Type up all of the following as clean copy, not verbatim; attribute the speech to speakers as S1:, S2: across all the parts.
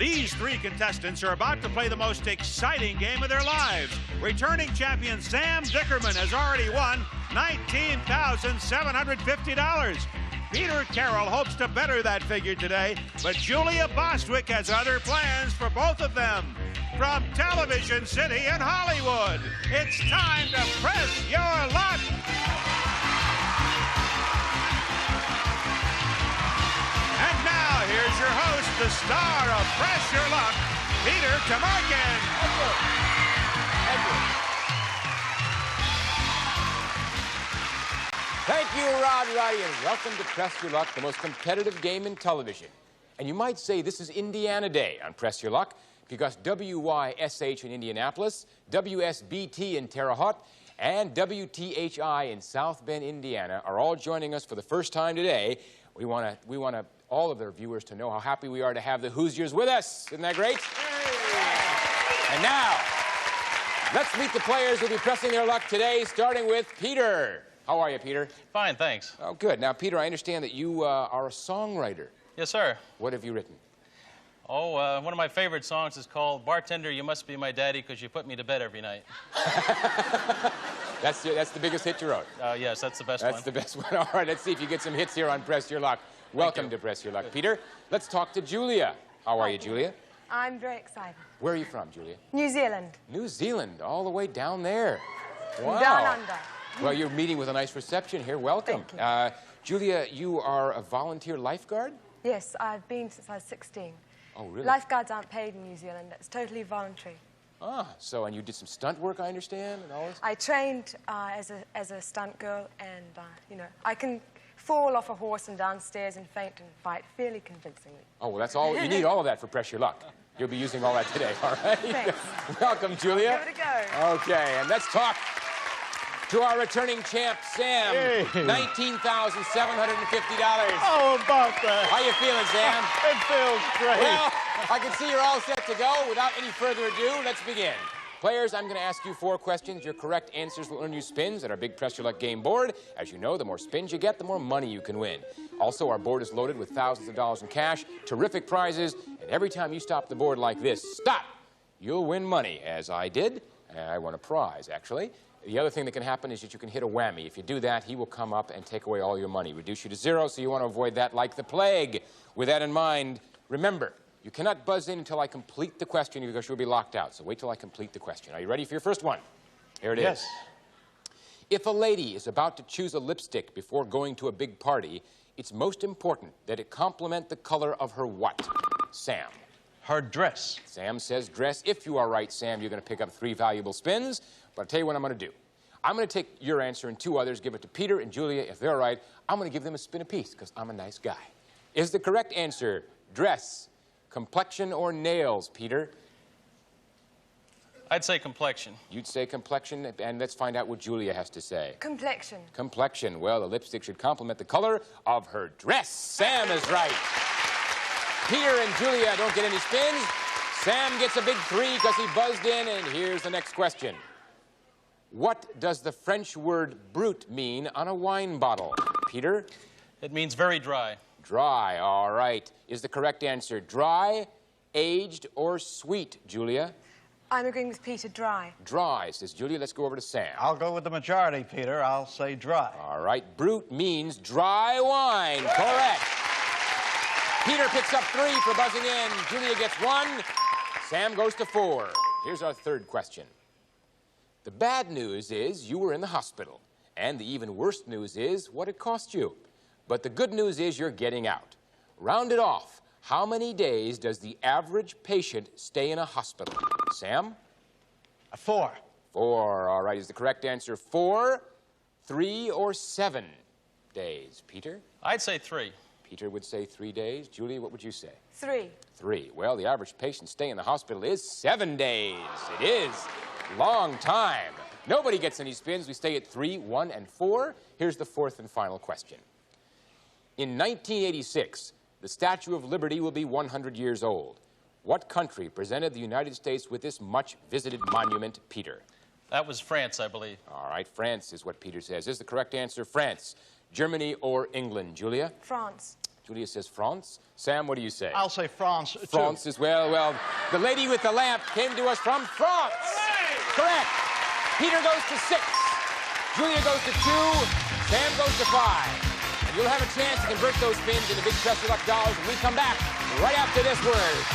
S1: These three contestants are about to play the most exciting game of their lives. Returning champion Sam Dickerman has already won $19,750. Peter Carroll hopes to better that figure today, but Julia Bostwick has other plans for both of them. From Television City in Hollywood, it's time to press your luck. And now, here's your host, the star of Press Your Luck, Peter Tamarkin.
S2: Thank you, Roddy, and welcome to Press Your Luck, the most competitive game in television. And you might say this is Indiana Day on Press Your Luck, because WYSH in Indianapolis, WSBT in Terre Haute, and WTHI in South Bend, Indiana are all joining us for the first time today. We want all of their viewers to know how happy we are to have the Hoosiers with us. Isn't that great? Hey. And now, let's meet the players who will be pressing their luck today, starting with Peter. How are you, Peter?
S3: Fine, thanks.
S2: Oh, good. Now, Peter, I understand that you are a songwriter.
S3: Yes, sir.
S2: What have you written?
S3: Oh, one of my favorite songs is called Bartender, You Must Be My Daddy Because You Put Me to Bed Every Night.
S2: That's the biggest hit you wrote?
S3: Yes, that's the best one.
S2: That's the best one. All right, let's see if you get some hits here on Press Your Luck. Welcome to Press Your Luck. Peter, let's talk to Julia. How are you, Julia?
S4: I'm very excited.
S2: Where are you from, Julia?
S4: New Zealand.
S2: New Zealand, all the way down there. Wow.
S4: Down under.
S2: Well, you're meeting with a nice reception here. Welcome.
S4: Thank you.
S2: Julia, you are a volunteer lifeguard?
S4: Yes, I've been since I was 16.
S2: Oh, really?
S4: Lifeguards aren't paid in New Zealand. It's totally voluntary.
S2: Ah, so, and you did some stunt work, I understand, and all this?
S4: I trained as a stunt girl, and, you know, I can fall off a horse and downstairs and faint and fight fairly convincingly.
S2: Oh, well, that's all. You need all of that for Press Your Luck. You'll be using all that today, all right?
S4: Thanks.
S2: Welcome, Julia.
S4: Give it a go.
S2: Okay, and let's talk to our returning champ, Sam.
S5: Hey.
S2: $19,750.
S5: Oh, about that.
S2: How you feeling, Sam?
S5: It feels great.
S2: Well, I can see you're all set to go. Without any further ado, let's begin. Players, I'm going to ask you 4 questions. Your correct answers will earn you spins at our big Press Your Luck game board. As you know, the more spins you get, the more money you can win. Also, our board is loaded with thousands of dollars in cash, terrific prizes, and every time you stop the board like this, stop, you'll win money, as I did. I won a prize, actually. The other thing that can happen is that you can hit a whammy. If you do that, he will come up and take away all your money, reduce you to 0, so you want to avoid that like the plague. With that in mind, remember, you cannot buzz in until I complete the question because you'll be locked out. So wait till I complete the question. Are you ready for your first one? Here it is.
S5: Yes.
S2: If a lady is about to choose a lipstick before going to a big party, it's most important that it complement the color of her what? Sam.
S5: Her dress.
S2: Sam says dress. If you are right, Sam, you're going to pick up 3 valuable spins. But I'll tell you what I'm going to do. I'm going to take your answer and 2 others, give it to Peter and Julia. If they're right, I'm going to give them a spin apiece because I'm a nice guy. Is the correct answer dress, complexion, or nails, Peter?
S3: I'd say complexion.
S2: You'd say complexion, and let's find out what Julia has to say.
S4: Complexion.
S2: Complexion. Well, the lipstick should complement the color of her dress. Sam is right. Peter and Julia don't get any spins. Sam gets a big 3 because he buzzed in, and here's the next question. What does the French word brut mean on a wine bottle? Peter?
S3: It means very dry.
S2: Dry, all right. Is the correct answer dry, aged, or sweet, Julia?
S4: I'm agreeing with Peter, dry.
S2: Dry, says Julia. Let's go over to Sam.
S5: I'll go with the majority, Peter. I'll say dry.
S2: All right, brut means dry wine. Correct. Peter picks up 3 for buzzing in. Julia gets 1. Sam goes to 4. Here's our third question. The bad news is you were in the hospital. And the even worse news is what it cost you. But the good news is you're getting out. Round it off. How many days does the average patient stay in a hospital? Sam?
S5: 4.
S2: 4. All right. Is the correct answer 4, 3, or 7 days? Peter?
S3: I'd say 3.
S2: Peter would say 3 days. Julia, what would you say?
S4: 3.
S2: 3. Well, the average patient stay in the hospital is 7 days. It is. Long time. Nobody gets any spins. We stay at 3, 1, and 4. Here's the 4th and final question. In 1986, the Statue of Liberty will be 100 years old. What country presented the United States with this much-visited monument, Peter?
S3: That was France, I believe.
S2: All right, France is what Peter says. Is the correct answer France, Germany, or England? Julia?
S4: France.
S2: Julia says France. Sam, what do you say?
S5: I'll say France, too.
S2: France as well. Well, the lady with the lamp came to us from France. Correct. Peter goes to 6. Julia goes to 2. Sam goes to 5. And you'll have a chance to convert those spins into big Press Your Luck dollars when we come back right after this word.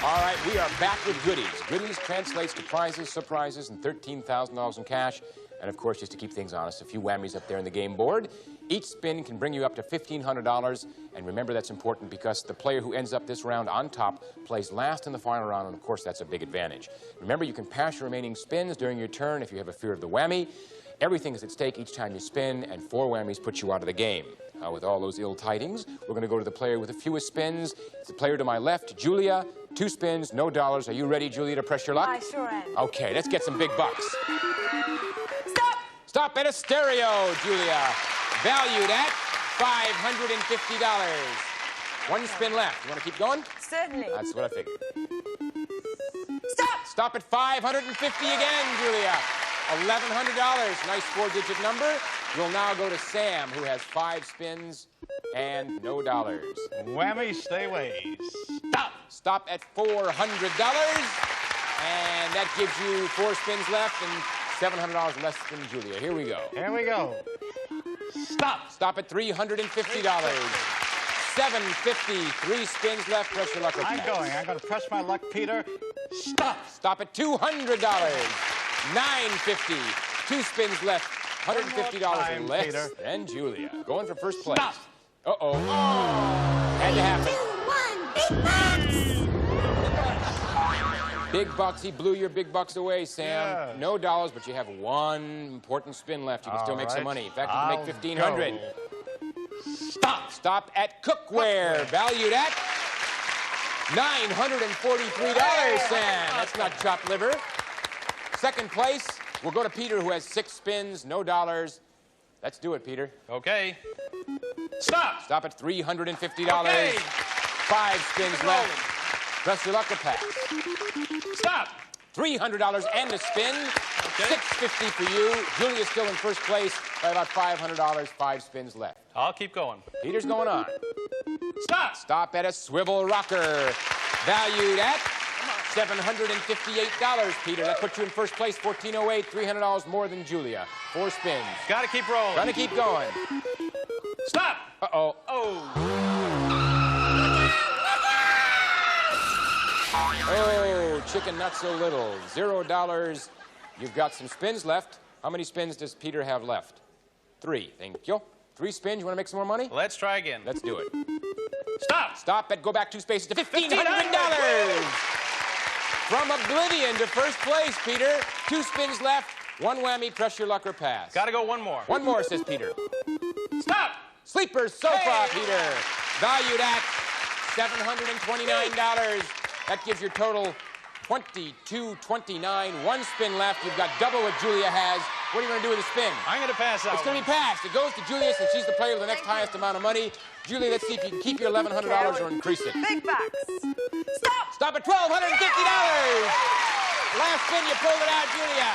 S2: All right, we are back with goodies. Goodies translates to prizes, surprises, and $13,000 in cash. And of course, just to keep things honest, a few whammies up there on the game board. Each spin can bring you up to $1,500. And remember, that's important because the player who ends up this round on top plays last in the final round, and of course, that's a big advantage. Remember, you can pass your remaining spins during your turn if you have a fear of the whammy. Everything is at stake each time you spin, and 4 whammies put you out of the game. With all those ill tidings, we're going to go to the player with the fewest spins. It's the player to my left, Julia. 2 spins, no dollars. Are you ready, Julia, to press your luck?
S4: I sure am.
S2: Okay, let's get some big bucks.
S4: Stop!
S2: Stop at a stereo, Julia. Valued at $550. 1 spin left. You want to keep going?
S4: Certainly.
S2: That's what I figured.
S4: Stop!
S2: Stop at $550 again, Julia. $1,100. Nice 4-digit number. We'll now go to Sam, who has 5 spins and no dollars.
S5: Whammy, stay away. Stop!
S2: Stop at $400. And that gives you 4 spins left and $700 less than Julia. Here we go.
S5: Here we go. Stop!
S2: Stop at $350. $750. 3 spins left. Press your luck.
S5: I'm going to press my luck, Peter. Stop!
S2: Stop at $200. $950. 2 spins left. $150 less
S5: Peter.
S2: than Julia. Going for first place.
S5: Stop!
S2: Uh-oh. Had to happen.
S6: 2, 1, big bucks!
S2: Big bucks. He blew your big bucks away, Sam.
S5: Yes.
S2: No dollars, but you have 1 important spin left. You can still make some money. In fact, you can make $1,500.
S5: Stop!
S2: Stop at cookware. Valued at $943, Sam. That's not chopped liver. Second place, we'll go to Peter, who has 6 spins, no dollars. Let's do it, Peter.
S3: Okay. Stop!
S2: Stop at $350.
S3: Okay.
S2: 5 spins left. Press your luck or pass.
S3: Stop!
S2: $300 and a spin.
S3: Okay.
S2: $650 for you. Julia's still in first place by about $500. 5 spins left.
S3: I'll keep going.
S2: Peter's going on.
S3: Stop!
S2: Stop at a swivel rocker. Valued at $758, Peter. That puts you in first place, $1,408, $300 more than Julia. 4 spins.
S3: Gotta keep rolling.
S2: Gonna keep going.
S3: Stop!
S2: Uh-oh.
S3: Oh.
S2: Oh, chicken not so little. $0. You've got some spins left. How many spins does Peter have left? 3. Thank you. 3 spins. You want to make some more money?
S3: Let's try again.
S2: Let's do it.
S3: Stop!
S2: Stop at go back 2 spaces to $1,500. From oblivion to first place, Peter. 2 spins left. 1 whammy. Press your luck or pass.
S3: Gotta go 1 more.
S2: 1 more, says Peter.
S3: Stop!
S2: Sleeper sofa,
S3: Hey!
S2: Peter. Valued at $729. That gives your total $22.29. 1 spin left. You've got double what Julia has. What are you going to do with the spin?
S3: I'm gonna pass out.
S2: It's going to be passed. It goes to Julia since she's the player with the next highest amount of money. Julia, let's see if you can keep your $1,100 or increase it.
S4: Big bucks. Stop!
S2: Stop at $1,250. Last spin, you pulled it out, Julia.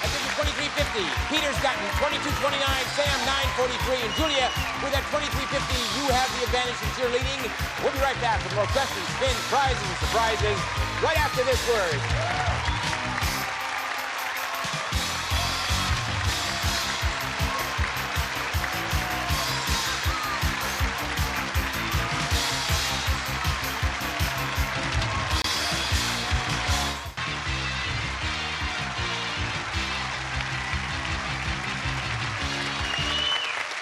S2: That gives you $23.50. Peter's gotten $22.29, Sam $9.43, and Julia, with that $23.50, you have the advantage since you're leading. We'll be right back with more questions, spins, prizes, and surprises right after this word.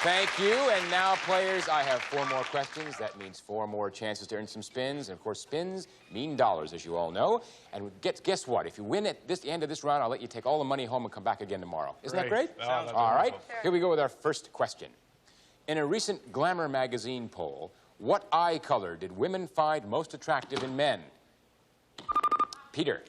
S2: Thank you. And now, players, I have 4 more questions. That means 4 more chances to earn some spins. And, of course, spins mean dollars, as you all know. And guess what? If you win at the end of this round, I'll let you take all the money home and come back again tomorrow. Isn't that great?
S3: Oh, that's
S2: all right.
S3: wonderful.
S2: Here we go with our first question. In a recent Glamour magazine poll, what eye color did women find most attractive in men? Peter.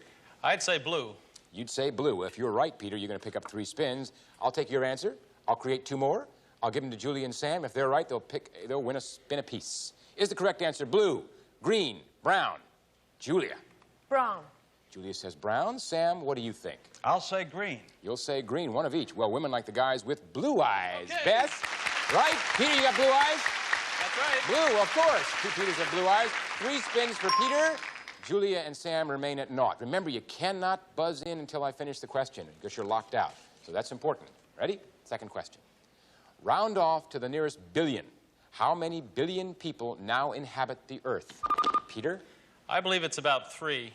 S3: I'd say blue.
S2: You'd say blue. If you're right, Peter, you're going to pick up 3 spins. I'll take your answer. I'll create 2 more. I'll give them to Julia and Sam. If they're right, they'll win a spin apiece. Is the correct answer blue, green, brown? Julia.
S4: Brown.
S2: Julia says brown. Sam, what do you think?
S5: I'll say green.
S2: You'll say green, one of each. Well, women like the guys with blue eyes.
S3: Okay.
S2: Bess, right? Peter, you got blue eyes?
S3: That's right.
S2: Blue, of course. 2 Peters have blue eyes. 3 spins for Peter. Julia and Sam remain at naught. Remember, you cannot buzz in until I finish the question because you're locked out. So that's important. Ready? Second question. Round off to the nearest billion. How many billion people now inhabit the Earth? Peter?
S3: I believe it's about 3.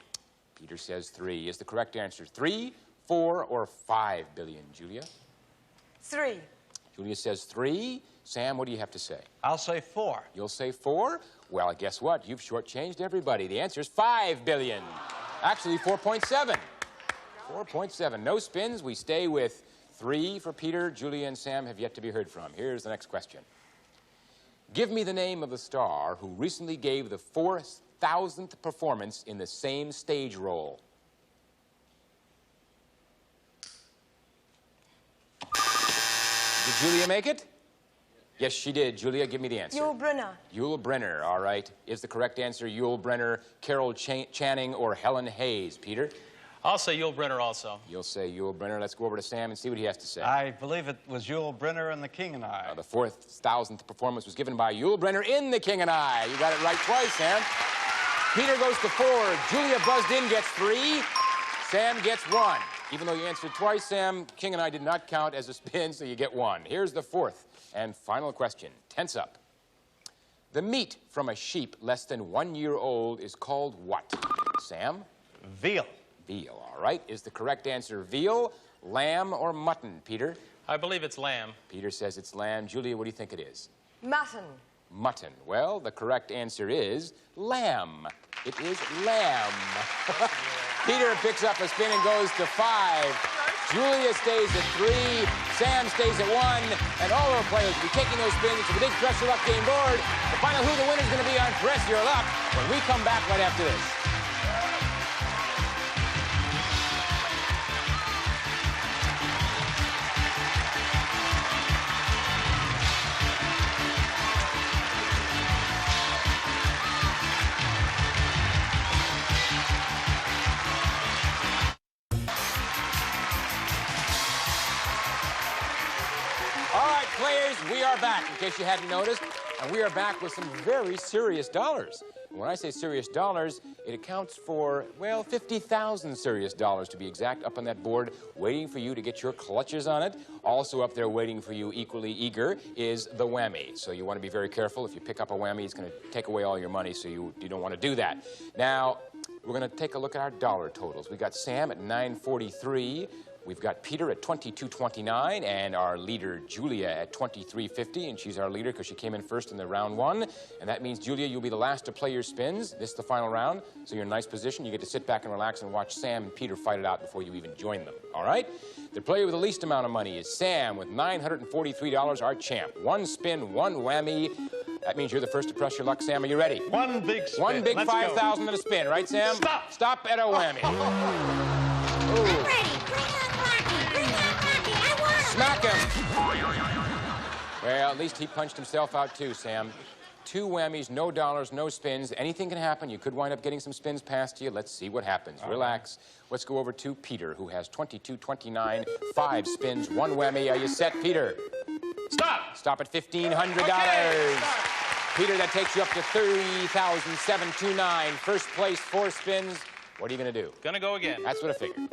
S2: Peter says 3 is the correct answer. 3, 4, or 5 billion, Julia?
S4: 3.
S2: Julia says 3. Sam, what do you have to say?
S5: I'll say 4.
S2: You'll say 4? Well, guess what? You've shortchanged everybody. The answer is 5 billion. Actually, 4.7. 4.7. No spins. We stay with 3 for Peter. Julia and Sam have yet to be heard from. Here's the next question. Give me the name of the star who recently gave the 4,000th performance in the same stage role. Did Julia make it? Yes, she did. Julia, give me the answer.
S4: Yul Brynner.
S2: Yul Brynner, all right. Is the correct answer Yul Brynner, Carol Channing, or Helen Hayes? Peter?
S3: I'll say Yul Brynner also.
S2: You'll say Yul Brynner. Let's go over to Sam and see what he has to say.
S5: I believe it was Yul Brynner and The King and I.
S2: The 4,000th performance was given by Yul Brynner in The King and I. You got it right twice, Sam. Peter goes to 4. Julia buzzed in, gets 3. Sam gets 1. Even though you answered twice, Sam, King and I did not count as a spin, so you get 1. Here's the 4th and final question. Tense up. The meat from a sheep less than 1 year old is called what? Sam?
S5: Veal.
S2: Veal, all right. Is the correct answer veal, lamb, or mutton, Peter?
S3: I believe it's lamb.
S2: Peter says it's lamb. Julia, what do you think it is?
S4: Mutton.
S2: Mutton. Well, the correct answer is lamb. It is lamb. Peter picks up a spin and goes to 5. Julia stays at 3. Sam stays at 1. And all our players will be taking those spins to the big Press Your Luck game board to find out who the winner is going to be on Press Your Luck when we come back right after this. Players, we are back, in case you hadn't noticed, and we are back with some very serious dollars. And when I say serious dollars, it accounts for, well, 50,000 serious dollars to be exact, up on that board, waiting for you to get your clutches on it. Also up there waiting for you, equally eager, is the whammy. So you want to be very careful. If you pick up a whammy, it's going to take away all your money, so you don't want to do that. Now, we're going to take a look at our dollar totals. We got Sam at $9.43. We've got Peter at $22.29, and our leader, Julia, at $23.50, and she's our leader because she came in first in the round 1. And that means, Julia, you'll be the last to play your spins. This is the final round, so you're in a nice position. You get to sit back and relax and watch Sam and Peter fight it out before you even join them, all right? The player with the least amount of money is Sam with $943, our champ. 1 spin, 1 whammy. That means you're the first to press your luck, Sam. Are you ready?
S5: 1 big spin.
S2: 1 big
S5: Let's
S2: 5,000 and a spin, right, Sam?
S5: Stop.
S2: Stop at a whammy.
S6: I'm ready. Bring on Blackie. Bring on Blackie. I want him.
S2: Smack him. Well, at least he punched himself out too, Sam. 2 whammies, no dollars, no spins. Anything can happen. You could wind up getting some spins past you. Let's see what happens. Relax. Let's go over to Peter, who has $22.29, 5 spins, 1 whammy. Are you set, Peter?
S3: Stop!
S2: Stop at $1,500.
S3: Okay, stop.
S2: Peter, that takes you up to $30,729. First place, 4 spins. What are you going to do?
S3: Gonna go again.
S2: That's what I figured.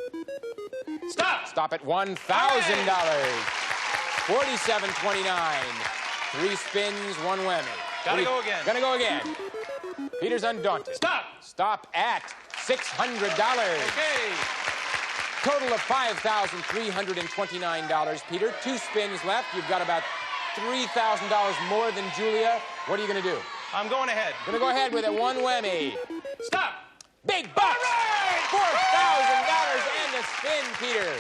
S3: Stop!
S2: Stop at $1,000. $47.29. 3 spins, 1 whammy.
S3: Gotta go again.
S2: Gonna go again. Peter's undaunted.
S3: Stop!
S2: Stop at $600.
S3: Okay.
S2: Total of $5,329, Peter. 2 spins left. You've got about $3,000 more than Julia. What are you gonna do?
S3: I'm going ahead.
S2: Gonna go ahead with it. 1 whammy.
S3: Stop!
S2: Big bucks! $4,000 and a spin, Peter.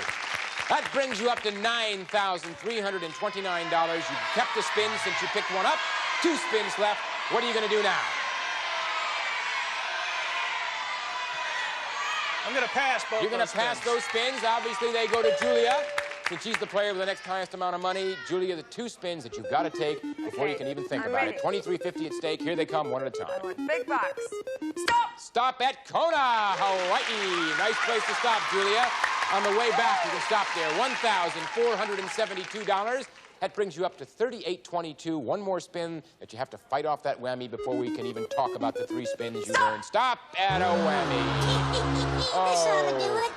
S2: That brings you up to $9,329. You've kept the spin since you picked one up. 2 spins left. What are you going to do now?
S3: I'm going to pass both
S2: You're going to pass those spins. Obviously, they go to Julia. Since she's the player with the next highest amount of money, Julia, the 2 spins that you've got to take before you can even think about it. $23.50 at stake. Here they come, one at a time.
S4: I want big bucks. Stop!
S2: Stop at Kona, Hawaii. Nice place to stop, Julia. On the way back, you can stop there. $1,472. That brings you up to $38.22. One more spin that you have to fight off that whammy before we can even talk about the 3 spins you earned. Stop at a whammy.
S6: This ought to do it.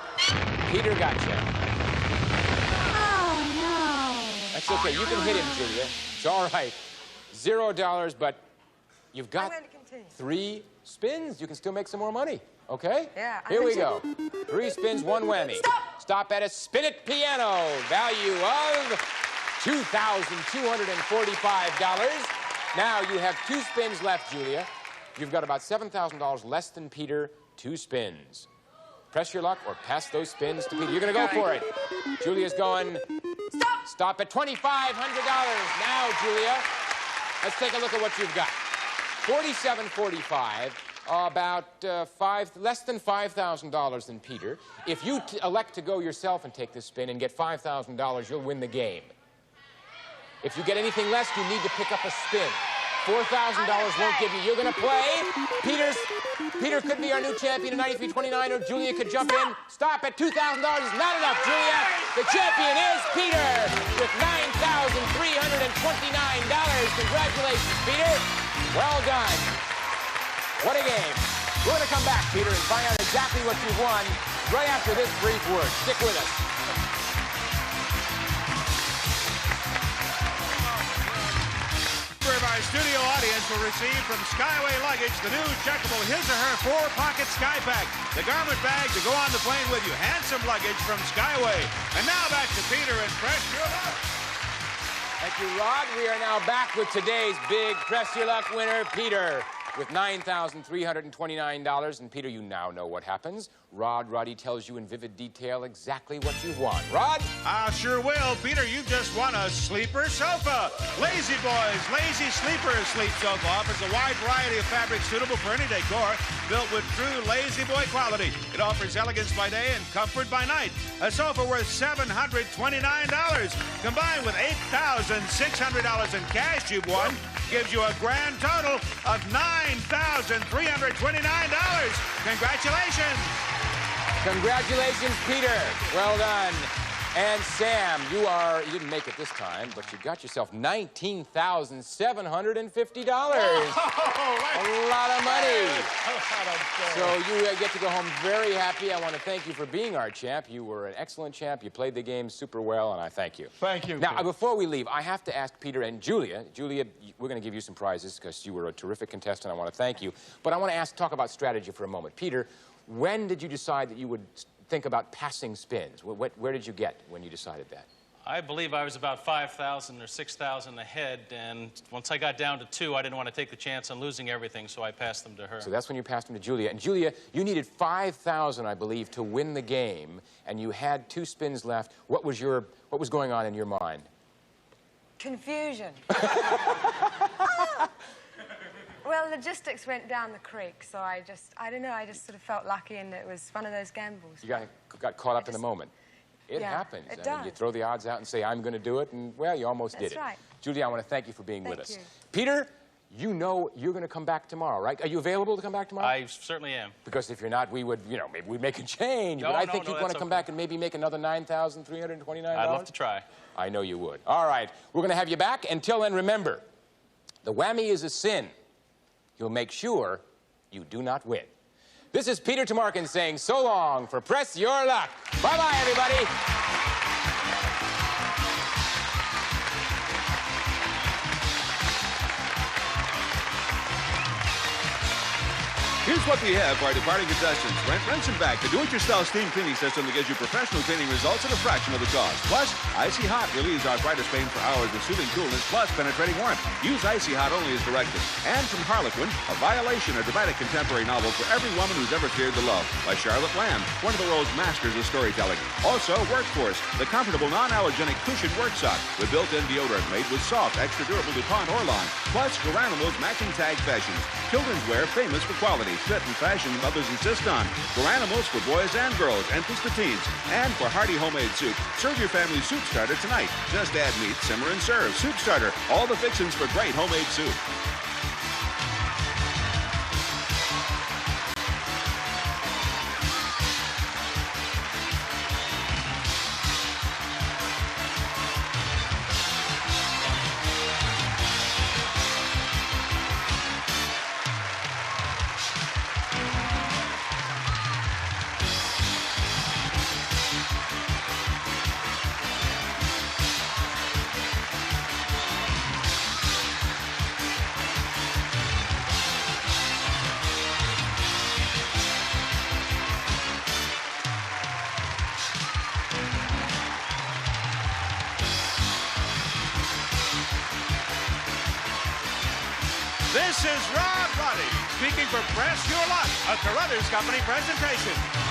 S2: Peter got you.
S6: Oh, no.
S2: That's okay. You can hit him, Julia. It's all right. $0, but you've got
S4: I'm going to continue.
S2: 3 spins. You can still make some more money. Okay?
S4: Yeah.
S2: Here we go. 3 spins, 1 whammy. Stop at a spin it piano. Value of $2,245. Now you have 2 spins left, Julia. You've got about $7,000 less than Peter. 2 spins. Press your luck or pass those spins to Peter. You're going to go for it. Julia's going. Stop at $2,500. Now, Julia, let's take a look at what you've got. $47.45. About less than $5,000 than Peter. If you elect to go yourself and take this spin and get $5,000, you'll win the game. If you get anything less, you need to pick up a spin. $4,000 won't give you. You're going to play. Peter could be our new champion at 93.29, or Julia could jump in. Stop at $2,000 is not enough, Julia. The champion is Peter with $9,329. Congratulations, Peter. Well done. What a game. We're going to come back, Peter, and find out exactly what you've won right after this brief word. Stick with us.
S1: Our studio audience will receive from Skyway Luggage the new checkable his or her 4-pocket Sky Pack, the garment bag to go on the plane with you. Handsome luggage from Skyway. And now back to Peter and Press Your Luck.
S2: Thank you, Rod. We are now back with today's big Press Your Luck winner, Peter, with $9,329. And Peter, you now know what happens. Roddy tells you in vivid detail exactly what you've won. Rod?
S1: I sure will. Peter, you just won a sleeper sofa. Lazy Boys Lazy Sleeper Sleep Sofa offers a wide variety of fabrics suitable for any decor, built with true Lazy Boy quality. It offers elegance by day and comfort by night. A sofa worth $729, combined with $8,600 in cash you've won, gives you a grand total of $9,329. Congratulations.
S2: Congratulations, Peter. Well done. And Sam, you didn't make it this time, but you got yourself $19,750. A lot of money. So you get to go home very happy. I want to thank you for being our champ. You were an excellent champ. You played the game super well, and I thank you.
S5: Thank you.
S2: Now, before we leave, I have to ask Peter and Julia. Julia, we're going to give you some prizes because you were a terrific contestant. I want to thank you. But I want to talk about strategy for a moment. Peter, when did you decide that you would think about passing spins? Where did you get when you decided that?
S3: I believe I was about 5,000 or 6,000 ahead, and once I got down to 2, I didn't want to take the chance on losing everything, so I passed them to her.
S2: So that's when you passed them to Julia. And Julia, you needed 5,000, I believe, to win the game, and you had 2 spins left. What was going on in your mind?
S4: Confusion. Well, logistics went down the creek, so I don't know, I just sort of felt lucky, and it was one of those gambles.
S2: You got caught up in the moment. It happens.
S4: It
S2: I
S4: does.
S2: mean, you throw the odds out and say, I'm going to do it, and, well, you almost did it.
S4: That's right.
S2: Julia, I want to thank you for being with us.
S4: Thank you.
S2: Peter, you know you're going to come back tomorrow, right? Are you available to come back tomorrow?
S3: I certainly am.
S2: Because if you're not, we would, maybe we'd make a change.
S3: No,
S2: but I
S3: no,
S2: think
S3: no,
S2: you'd want to
S3: that's
S2: come
S3: okay.
S2: back and maybe make another $9,329.
S3: I'd love to try.
S2: I know you would. All right. We're going to have you back. Until then, remember, the whammy is a sin. You'll make sure you do not win. This is Peter Tamarkin saying so long for Press Your Luck. Bye-bye, everybody.
S7: Here's what we have for our departing contestants. Rent, rinse, and back, the do-it-yourself steam cleaning system that gives you professional cleaning results at a fraction of the cost. Plus, Icy Hot relieves arthritis pain for hours with soothing coolness plus penetrating warmth. Use Icy Hot only as directed. And from Harlequin, A Violation, a dramatic contemporary novel for every woman who's ever feared the love, by Charlotte Lamb, one of the world's masters of storytelling. Also, Workforce, the comfortable non-allergenic cushion work sock with built-in deodorant made with soft, extra durable DuPont Orlon. Plus, Garanimo's matching tag fashions, children's wear famous for quality. fit and fashion mothers insist on. For animals, for boys and girls, entrance to teens. And for hearty homemade soup, serve your family soup starter tonight. Just add meat, simmer, and serve. Soup starter, all the fixings for great homemade soup.
S1: This is Rob Ruddy speaking for Press Your Luck, a Carruthers Company presentation.